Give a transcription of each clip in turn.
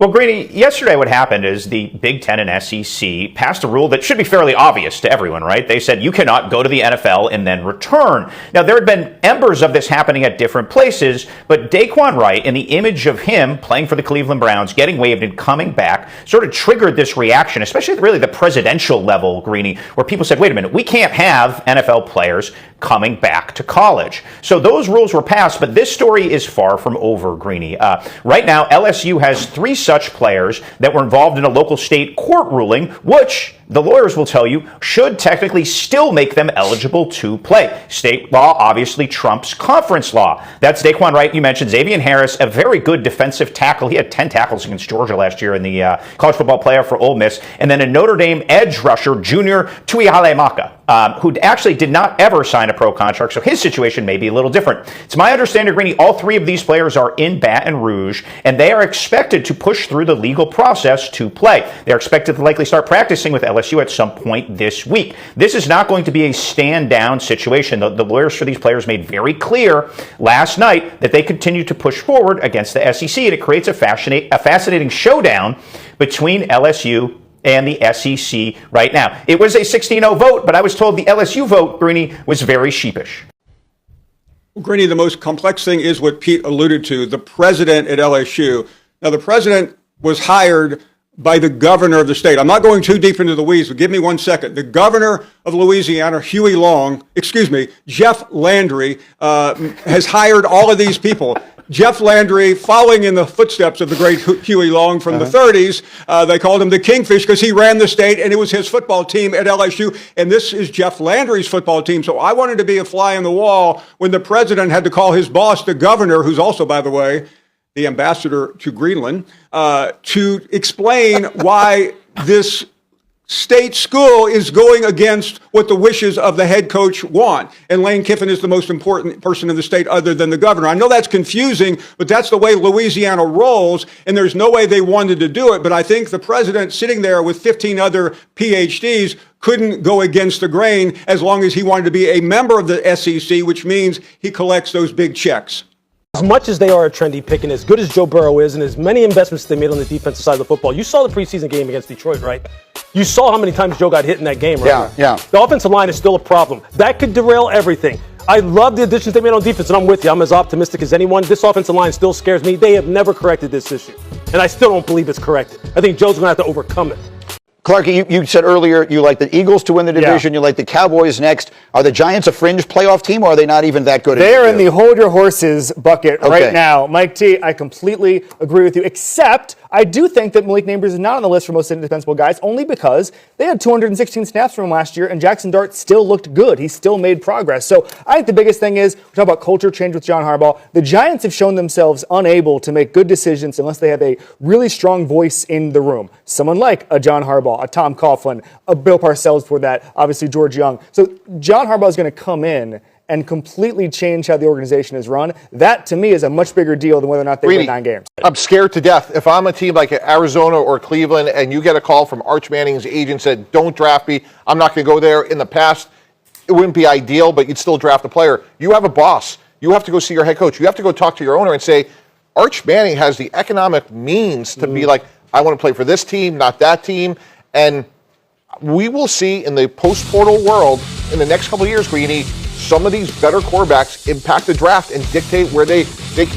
Well, Greeny, yesterday what happened is the Big Ten and SEC passed a rule that should be fairly obvious to everyone, right? They said you cannot go to the NFL and then return. Now, there had been embers of this happening at different places, but Daquan Wright and the image of him playing for the Cleveland Browns, getting waived and coming back, sort of triggered this reaction, especially at really the presidential level, Greeny, where people said, wait a minute, we can't have NFL players coming back to college. So those rules were passed, but this story is far from over, Greeny. Right now, LSU has 3 such players that were involved in a local state court ruling, which the lawyers will tell you should technically still make them eligible to play. State law obviously trumps conference law. That's Daquan Wright, you mentioned. Xavier Harris, a very good defensive tackle. He had 10 tackles against Georgia last year in the college football playoff for Ole Miss. And then a Notre Dame edge rusher, Junior Tuihalemaka, who actually did not ever sign a pro contract, so his situation may be a little different. It's my understanding, Greeny, all 3 of these players are in Baton Rouge, and they are expected to push through the legal process to play. They're expected to likely start practicing with LSU at some point this week. This is not going to be a stand-down situation. The lawyers for these players made very clear last night that they continue to push forward against the SEC, and it creates a fascinating showdown between LSU and the SEC right now. It was a 16-0 vote, but I was told the LSU vote, Greeny, was very sheepish. Well, Greeny, the most complex thing is what Pete alluded to, the president at LSU. Now, the president was hired by the governor of the state. I'm not going too deep into the weeds, but give me 1 second. The governor of Louisiana, Jeff Landry, has hired all of these people. Jeff Landry, following in the footsteps of the great Huey Long from the 30s, they called him the Kingfish because he ran the state and it was his football team at LSU. And this is Jeff Landry's football team. So I wanted to be a fly on the wall when the president had to call his boss, the governor, who's also, by the way, the ambassador to Greenland, to explain why this state school is going against what the wishes of the head coach want. And Lane Kiffin is the most important person in the state other than the governor. I know that's confusing, but that's the way Louisiana rolls, and there's no way they wanted to do it. But I think the president sitting there with 15 other PhDs couldn't go against the grain as long as he wanted to be a member of the SEC, which means he collects those big checks. As much as they are a trendy pick and as good as Joe Burrow is and as many investments they made on the defensive side of the football, you saw the preseason game against Detroit, right? You saw how many times Joe got hit in that game, right? Yeah. The offensive line is still a problem. That could derail everything. I love the additions they made on defense, and I'm with you. I'm as optimistic as anyone. This offensive line still scares me. They have never corrected this issue, and I still don't believe it's corrected. I think Joe's going to have to overcome it. Clarky, you said earlier you like the Eagles to win the division. You like the Cowboys next. Are the Giants a fringe playoff team, or are they not even that good? They are in the hold your horses bucket right now. Mike T, I completely agree with you, except I do think that Malik Nabers is not on the list for most indispensable guys, only because they had 216 snaps from him last year, and Jackson Dart still looked good. He still made progress. So I think the biggest thing is, we talk about culture change with John Harbaugh. The Giants have shown themselves unable to make good decisions unless they have a really strong voice in the room. Someone like a John Harbaugh, a Tom Coughlin, a Bill Parcells before that, obviously George Young. So John Harbaugh is going to come in and completely change how the organization is run. That, to me, is a much bigger deal than whether or not they win 9 games. I'm scared to death. If I'm a team like Arizona or Cleveland and you get a call from Arch Manning's agent said, don't draft me, I'm not going to go there. In the past, it wouldn't be ideal, but you'd still draft a player. You have a boss. You have to go see your head coach. You have to go talk to your owner and say, Arch Manning has the economic means to be like, I want to play for this team, not that team. And we will see in the post-portal world in the next couple of years, Greeny, some of these better quarterbacks impact the draft and dictate where they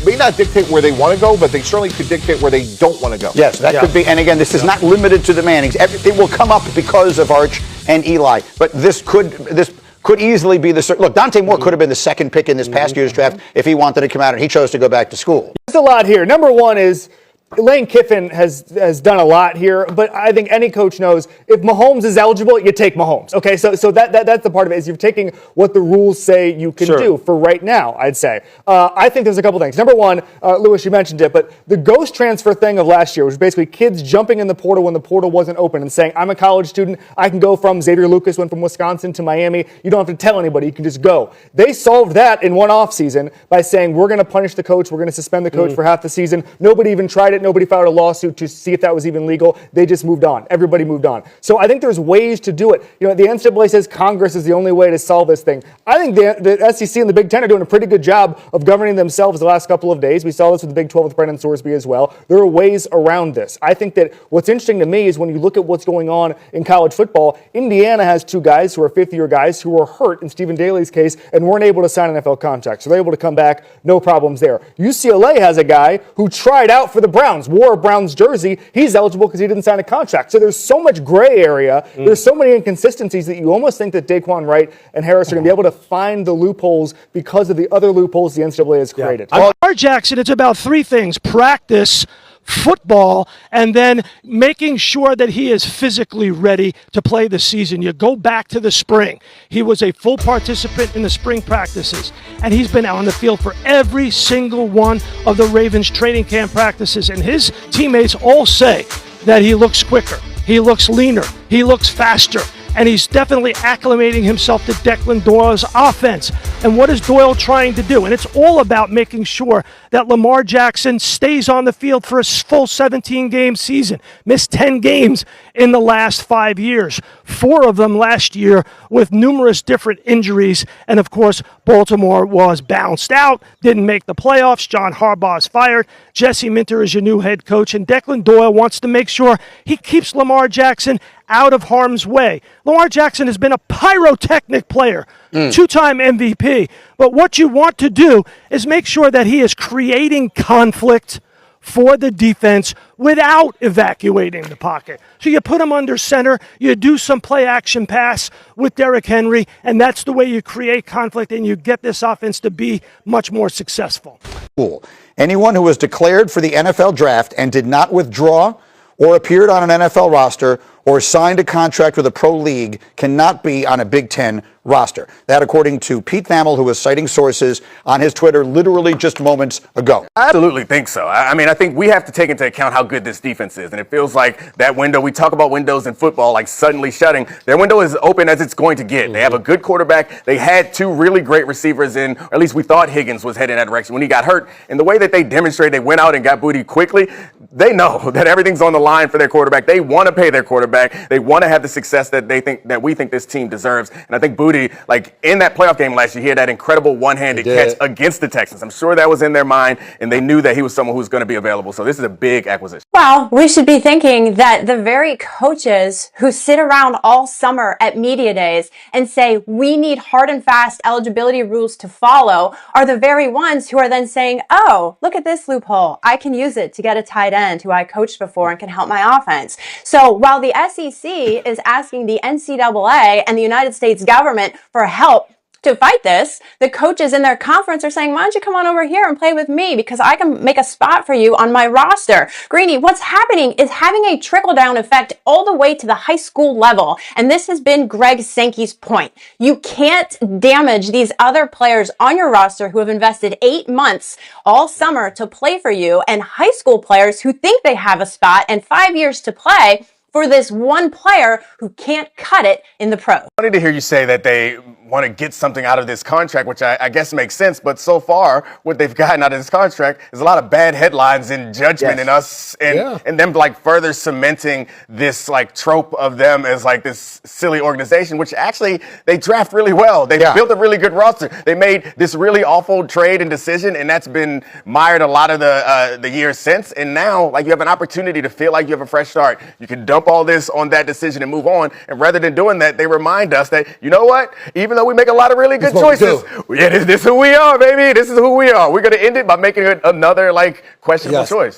may not dictate where they want to go, but they certainly could dictate where they don't want to go. Yes, that could be. And again, this is not limited to the Mannings. It will come up because of Arch and Eli. But this could easily be the... Look, Dante Moore could have been the second pick in this past year's draft if he wanted to come out, and he chose to go back to school. There's a lot here. Number one is Lane Kiffin has done a lot here, but I think any coach knows if Mahomes is eligible, you take Mahomes. Okay, so that's the part of it, is you're taking what the rules say you can do for right now, I'd say. I think there's a couple things. Number one, Lewis, you mentioned it, but the ghost transfer thing of last year was basically kids jumping in the portal when the portal wasn't open and saying, I'm a college student, I can go from Xavier Lucas, went from Wisconsin to Miami. You don't have to tell anybody, you can just go. They solved that in one offseason by saying, we're going to punish the coach, we're going to suspend the coach for half the season. Nobody even tried it. it. Nobody filed a lawsuit to see if that was even legal. They just moved on. Everybody moved on. So I think there's ways to do it. The NCAA says Congress is the only way to solve this thing. I think the SEC and the Big Ten are doing a pretty good job of governing themselves the last couple of days. We saw this with the Big 12 with Brendan Sorsby as well. There are ways around this. I think that what's interesting to me is when you look at what's going on in college football, Indiana has two guys who are fifth-year guys who were hurt in Stephen Daly's case and weren't able to sign NFL contracts. So they're able to come back, no problems there. UCLA has a guy who tried out for the Browns, wore a Browns jersey. He's eligible because he didn't sign a contract. So there's so much gray area. There's so many inconsistencies that you almost think that Daquan Wright and Harris are going to be able to find the loopholes because of the other loopholes the NCAA has created. Lamar Jackson, it's about three things: practice, football, and then making sure that he is physically ready to play the season. You go back to the spring. He was a full participant in the spring practices, and he's been out on the field for every single one of the Ravens training camp practices, and his teammates all say that he looks quicker, he looks leaner, he looks faster, and he's definitely acclimating himself to Declan Doyle's offense. And what is Doyle trying to do? And it's all about making sure that Lamar Jackson stays on the field for a full 17-game season. Missed 10 games in the last 5 years, 4 of them last year with numerous different injuries. And, of course, Baltimore was bounced out, didn't make the playoffs. John Harbaugh is fired. Jesse Minter is your new head coach. And Declan Doyle wants to make sure he keeps Lamar Jackson out of harm's way. Lamar Jackson has been a pyrotechnic player, 2-time MVP. But what you want to do is make sure that he is creating conflict for the defense without evacuating the pocket. So you put him under center, you do some play action pass with Derrick Henry, and that's the way you create conflict and you get this offense to be much more successful. Anyone who was declared for the NFL draft and did not withdraw or appeared on an NFL roster or signed a contract with a pro league cannot be on a Big Ten roster. That according to Pete Thamel, who was citing sources on his Twitter literally just moments ago. I absolutely think so. I mean, I think we have to take into account how good this defense is. And it feels like that window, we talk about windows in football, like suddenly shutting. Their window is open as it's going to get. They have a good quarterback. They had 2 really great receivers in, or at least we thought Higgins was heading that direction when he got hurt. And the way that they demonstrated, they went out and got Booty quickly. They know that everything's on the line for their quarterback. They want to pay their quarterback. They want to have the success that we think this team deserves. And I think Booty, like in that playoff game last year, he had that incredible one-handed catch against the Texans. I'm sure that was in their mind, and they knew that he was someone who was going to be available. So this is a big acquisition. Well, we should be thinking that the very coaches who sit around all summer at media days and say we need hard and fast eligibility rules to follow are the very ones who are then saying, oh, look at this loophole. I can use it to get a tight end who I coached before and can help my offense. So while the SEC is asking the NCAA and the United States government for help to fight this, the coaches in their conference are saying, why don't you come on over here and play with me because I can make a spot for you on my roster. Greeny, what's happening is having a trickle-down effect all the way to the high school level. And this has been Greg Sankey's point. You can't damage these other players on your roster who have invested 8 months all summer to play for you and high school players who think they have a spot and 5 years to play for this one player who can't cut it in the pros. I wanted to hear you say that they want to get something out of this contract, which I guess makes sense. But so far, what they've gotten out of this contract is a lot of bad headlines and judgment in us and them like further cementing this like trope of them as like this silly organization, which actually they draft really well. They built a really good roster. They made this really awful trade and decision, and that's been mired a lot of the years since. And now like you have an opportunity to feel like you have a fresh start. You can dump all this on that decision and move on. And rather than doing that, they remind us that, you know what, even though we make a lot of really good choices, this is who we are, baby. This is who we are. We're going to end it by making it another like questionable choice.